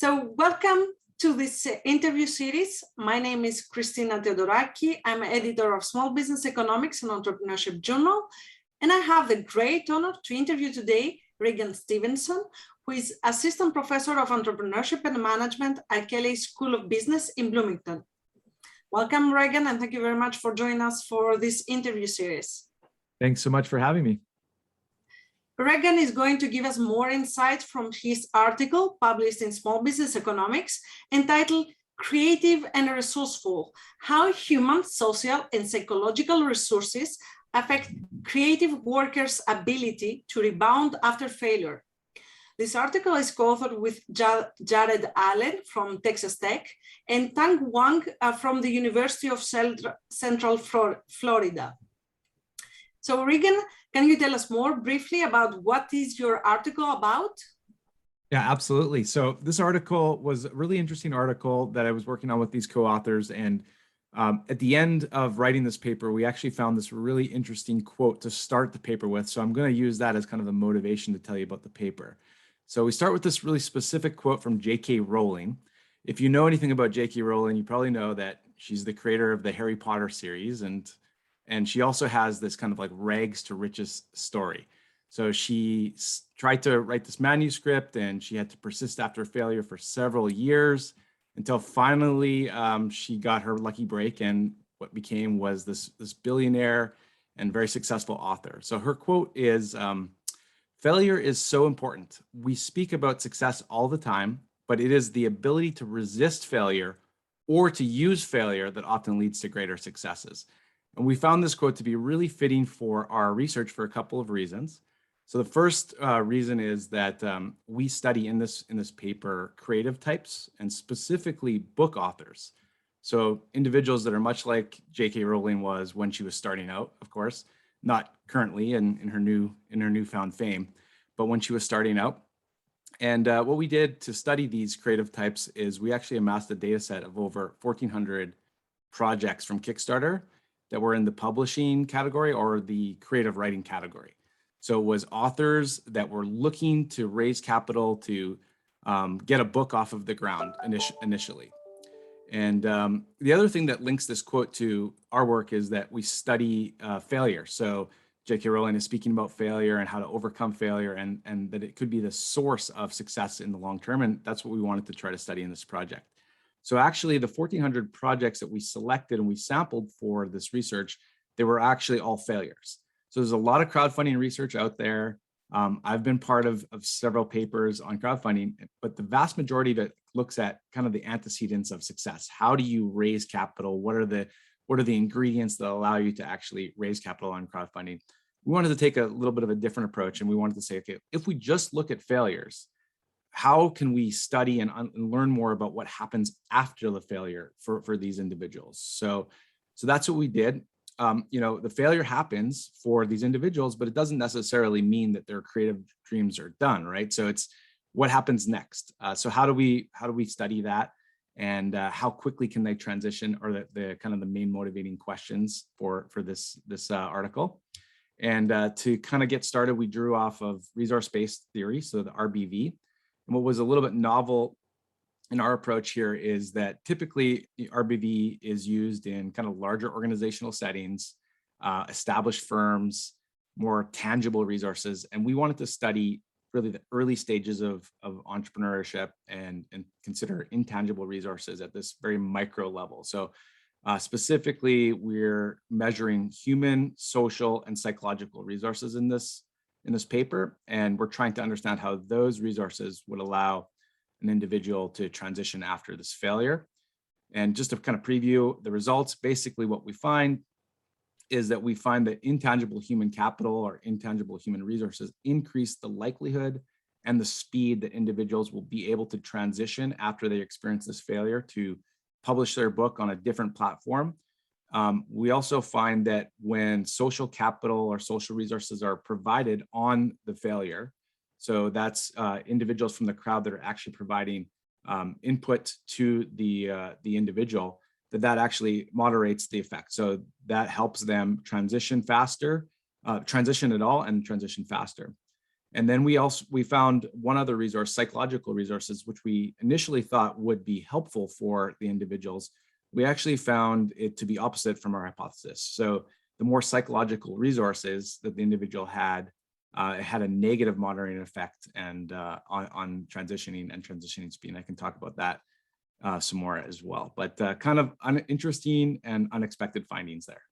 So welcome to this interview series. My name is Christina Theodoraki. I'm editor of Small Business Economics and Entrepreneurship Journal. And I have the great honor to interview today Regan Stevenson, who is Assistant Professor of Entrepreneurship and Management at Kelley School of Business in Bloomington. Welcome, Regan, and thank you very much for joining us for this interview series. Thanks so much for having me. Regan is going to give us more insight from his article published in Small Business Economics entitled Creative and Resourceful: How Human, Social, and Psychological Resources Affect Creative Workers' Ability to Rebound After Failure. This article is co-authored with Jared Allen from Texas Tech and Tang Wang from the University of Central Florida. So Regan, can you tell us more briefly about what is your article about? Yeah, absolutely. So this article was a really interesting article that I was working on with these co-authors. And at the end of writing this paper, we actually found this really interesting quote to start the paper with. So I'm going to use that as kind of the motivation to tell you about the paper. So we start with this really specific quote from J.K. Rowling. If you know anything about J.K. Rowling, you probably know that she's the creator of the Harry Potter series, and she also has this kind of like rags to riches story. So she tried to write this manuscript and she had to persist after failure for several years until finally she got her lucky break, and what became was this billionaire and very successful author. So her quote is, "Failure is so important. We speak about success all the time, but it is the ability to resist failure or to use failure that often leads to greater successes." And we found this quote to be really fitting for our research for a couple of reasons. So the first reason is that we study in this paper creative types, and specifically book authors. So individuals that are much like J.K. Rowling was when she was starting out, of course, not currently in her newfound fame, but when she was starting out. And what we did to study these creative types is we actually amassed a data set of over 1,400 projects from Kickstarter that were in the publishing category or the creative writing category. So it was authors that were looking to raise capital to get a book off of the ground initially. And the other thing that links this quote to our work is that we study failure. So J.K. Rowling is speaking about failure and how to overcome failure, and that it could be the source of success in the long term. And that's what we wanted to try to study in this project. So actually the 1,400 projects that we selected and we sampled for this research, they were actually all failures. So there's a lot of crowdfunding research out there. I've been part of several papers on crowdfunding, but the vast majority of it looks at kind of the antecedents of success. How do you raise capital? What are the ingredients that allow you to actually raise capital on crowdfunding? We wanted to take a little bit of a different approach, and we wanted to say, okay, if we just look at failures, how can we study and learn more about what happens after the failure for these individuals? So that's what we did. The failure happens for these individuals, but it doesn't necessarily mean that their creative dreams are done, right? So it's what happens next. So how do we study that, and how quickly can they transition, or the kind of the main motivating questions for this article. And to kind of get started, we drew off of resource-based theory, so the RBV. And what was a little bit novel in our approach here is that typically the RBV is used in kind of larger organizational settings, established firms, more tangible resources. And we wanted to study really the early stages of entrepreneurship and consider intangible resources at this very micro level. So specifically, we're measuring human, social, and psychological resources in this paper, and we're trying to understand how those resources would allow an individual to transition after this failure. And just to kind of preview the results, basically what we find is that we find that intangible human capital or intangible human resources increase the likelihood and the speed that individuals will be able to transition after they experience this failure to publish their book on a different platform. We also find that when social capital or social resources are provided on the failure, so that's individuals from the crowd that are actually providing input to the individual, that actually moderates the effect. So that helps them transition faster, transition at all, and transition faster. And then we found one other resource, psychological resources, which we initially thought would be helpful for the individuals. We actually found it to be opposite from our hypothesis. So the more psychological resources that the individual had, it had a negative moderating effect and on transitioning and transitioning speed. And I can talk about that some more as well, but kind of interesting and unexpected findings there.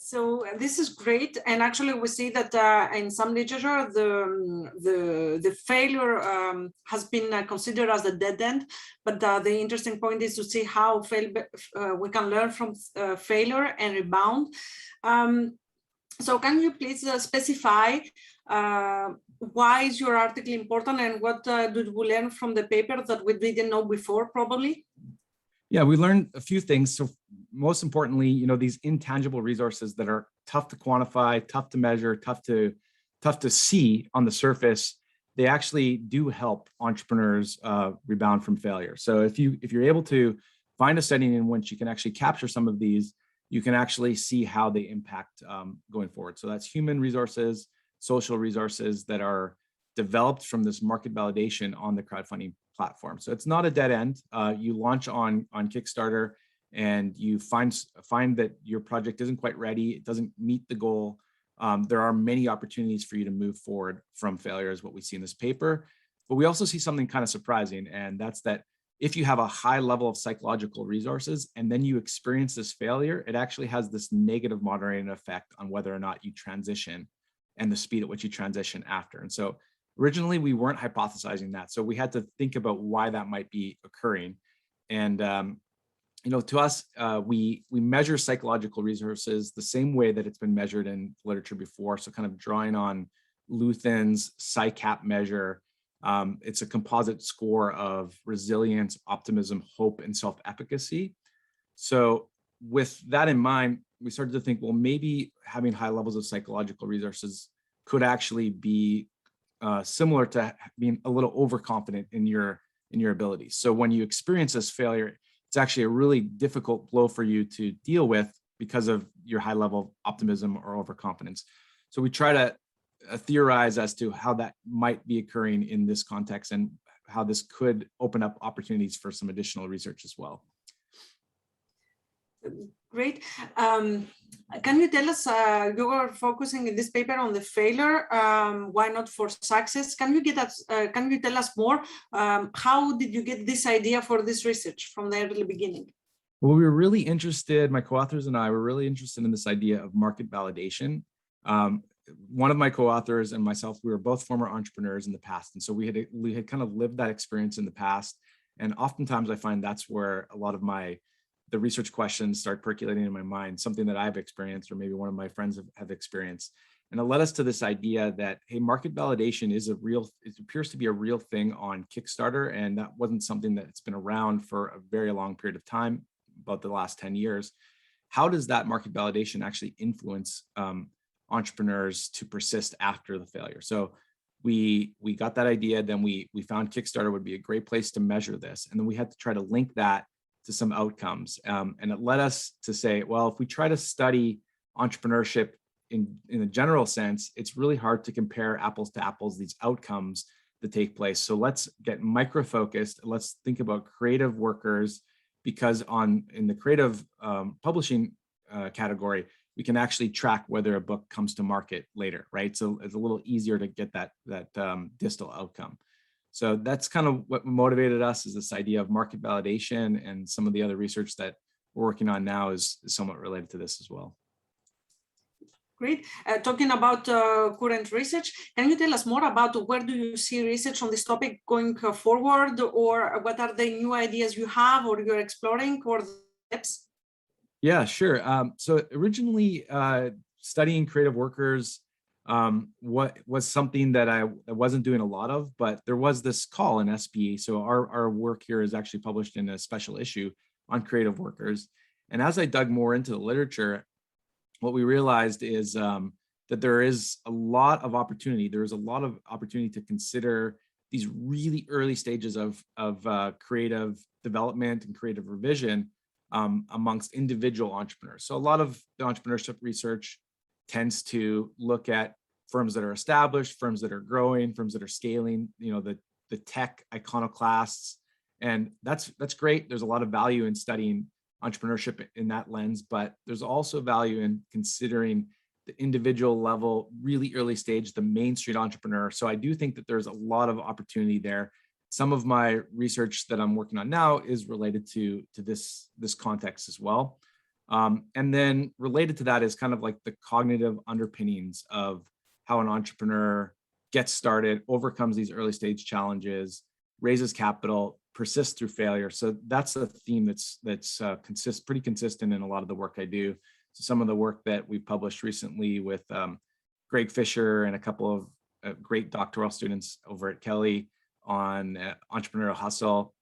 So this is great, and actually we see that in some literature the failure has been considered as a dead end, but the interesting point is to see how we can learn from failure and rebound. So can you please specify why is your article important, and what did we learn from the paper that we didn't know before, probably? Yeah, we learned a few things. So most importantly, these intangible resources that are tough to quantify, tough to measure, tough to see on the surface, they actually do help entrepreneurs rebound from failure. So if you're able to find a setting in which you can actually capture some of these, you can actually see how they impact going forward. So that's human resources, social resources that are developed from this market validation on the crowdfunding platform. So it's not a dead end. You launch on Kickstarter and you find that your project isn't quite ready, it doesn't meet the goal. There are many opportunities for you to move forward from failure, is what we see in this paper. But we also see something kind of surprising, and that's that if you have a high level of psychological resources and then you experience this failure, it actually has this negative moderating effect on whether or not you transition and the speed at which you transition after. And so originally we weren't hypothesizing that. So we had to think about why that might be occurring. And to us, we measure psychological resources the same way that it's been measured in literature before. So kind of drawing on Luthen's PsyCap measure. It's a composite score of resilience, optimism, hope, and self-efficacy. So with that in mind, we started to think, well, maybe having high levels of psychological resources could actually be similar to being a little overconfident in your abilities. So when you experience this failure, it's actually a really difficult blow for you to deal with because of your high level of optimism or overconfidence. So we try to theorize as to how that might be occurring in this context and how this could open up opportunities for some additional research as well. Great. Can you tell us, you are focusing in this paper on the failure, why not for success? Can you tell us more? How did you get this idea for this research from the early beginning? Well, we were really interested, my co-authors and I were really interested in this idea of market validation. One of my co-authors and myself, we were both former entrepreneurs in the past. And so we had kind of lived that experience in the past. And oftentimes I find that's where a lot of the research questions start percolating in my mind, something that I've experienced or maybe one of my friends have experienced. And it led us to this idea that, hey, market validation is it appears to be a real thing on Kickstarter. And that wasn't something that's been around for a very long period of time, about the last 10 years. How does that market validation actually influence entrepreneurs to persist after the failure? So we got that idea, then we found Kickstarter would be a great place to measure this. And then we had to try to link that to some outcomes. And it led us to say, well, if we try to study entrepreneurship in a general sense, it's really hard to compare apples to apples, these outcomes that take place. So let's get micro-focused. Let's think about creative workers, because in the creative publishing category, we can actually track whether a book comes to market later, right? So it's a little easier to get that distal outcome. So that's kind of what motivated us, is this idea of market validation, and some of the other research that we're working on now is somewhat related to this as well. Great. Talking about current research, can you tell us more about where do you see research on this topic going forward, or what are the new ideas you have or you're exploring, or steps? Yeah, sure. So originally studying creative workers what was something that I wasn't doing a lot of, but there was this call in SB. So our work here is actually published in a special issue on creative workers. And as I dug more into the literature, what we realized is that there is a lot of opportunity. There's a lot of opportunity to consider these really early stages of creative development and creative revision amongst individual entrepreneurs. So a lot of the entrepreneurship research tends to look at firms that are established, firms that are growing, firms that are scaling, the tech iconoclasts. And that's great. There's a lot of value in studying entrepreneurship in that lens, but there's also value in considering the individual level, really early stage, the Main Street entrepreneur. So I do think that there's a lot of opportunity there. Some of my research that I'm working on now is related to this context as well. And then related to that is kind of like the cognitive underpinnings of how an entrepreneur gets started, overcomes these early stage challenges, raises capital, persists through failure. So that's a theme that's pretty consistent in a lot of the work I do. So some of the work that we published recently with Greg Fisher and a couple of great doctoral students over at Kelley on entrepreneurial hustle,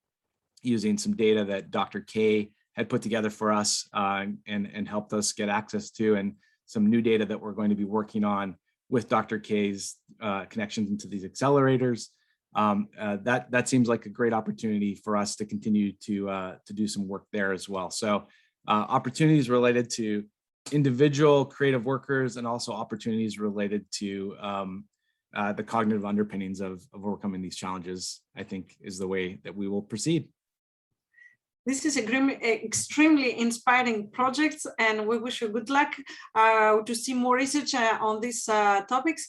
using some data that Dr. K had put together for us and helped us get access to, and some new data that we're going to be working on with Dr. K's connections into these accelerators. That seems like a great opportunity for us to continue to do some work there as well. So opportunities related to individual creative workers, and also opportunities related to the cognitive underpinnings of overcoming these challenges, I think, is the way that we will proceed. This is extremely inspiring project, and we wish you good luck to see more research on these topics.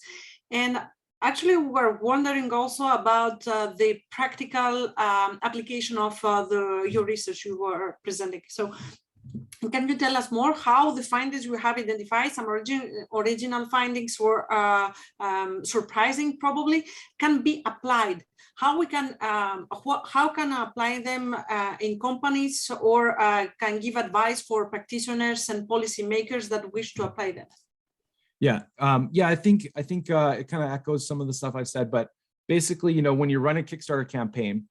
And actually, we're wondering also about the practical application of your research you were presenting. So can you tell us more how the findings you have identified, some original findings were surprising probably, can be applied? How we can apply them in companies, or can give advice for practitioners and policymakers that wish to apply them? Yeah, I think it kind of echoes some of the stuff I've said, but basically, when you run a Kickstarter campaign,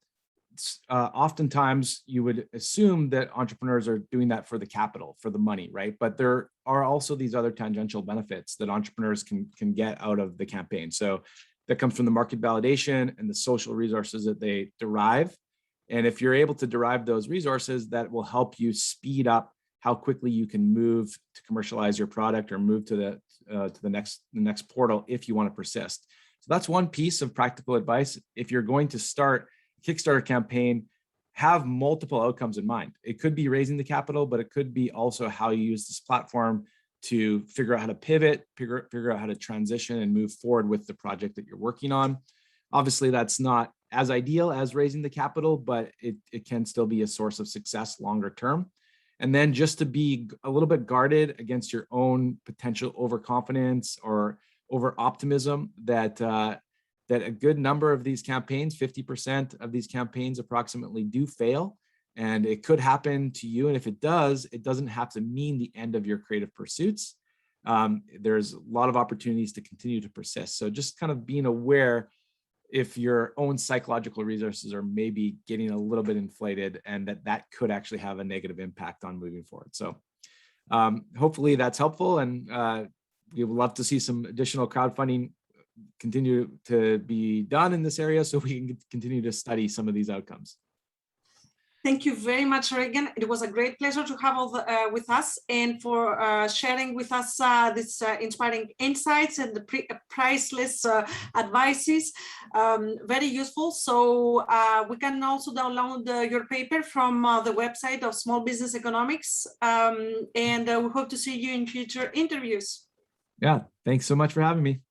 oftentimes you would assume that entrepreneurs are doing that for the capital, for the money, right? But there are also these other tangential benefits that entrepreneurs can get out of the campaign. So that comes from the market validation and the social resources that they derive. And if you're able to derive those resources, that will help you speed up how quickly you can move to commercialize your product, or move to the next portal if you want to persist. So that's one piece of practical advice. If you're going to start a Kickstarter campaign, have multiple outcomes in mind. It could be raising the capital, but it could be also how you use this platform to figure out how to pivot, figure out how to transition and move forward with the project that you're working on. Obviously, that's not as ideal as raising the capital, but it can still be a source of success longer term. And then just to be a little bit guarded against your own potential overconfidence or over optimism, that a good number of these campaigns, 50% of these campaigns approximately, do fail. And it could happen to you. And if it does, it doesn't have to mean the end of your creative pursuits. There's a lot of opportunities to continue to persist. So just kind of being aware if your own psychological resources are maybe getting a little bit inflated, and that could actually have a negative impact on moving forward. So hopefully that's helpful. And we would love to see some additional crowdfunding continue to be done in this area, so we can continue to study some of these outcomes. Thank you very much, Regan. It was a great pleasure to have with us, and for sharing with us this inspiring insights and the priceless advices. Very useful. So we can also download your paper from the website of Small Business Economics, and we hope to see you in future interviews. Yeah, thanks so much for having me.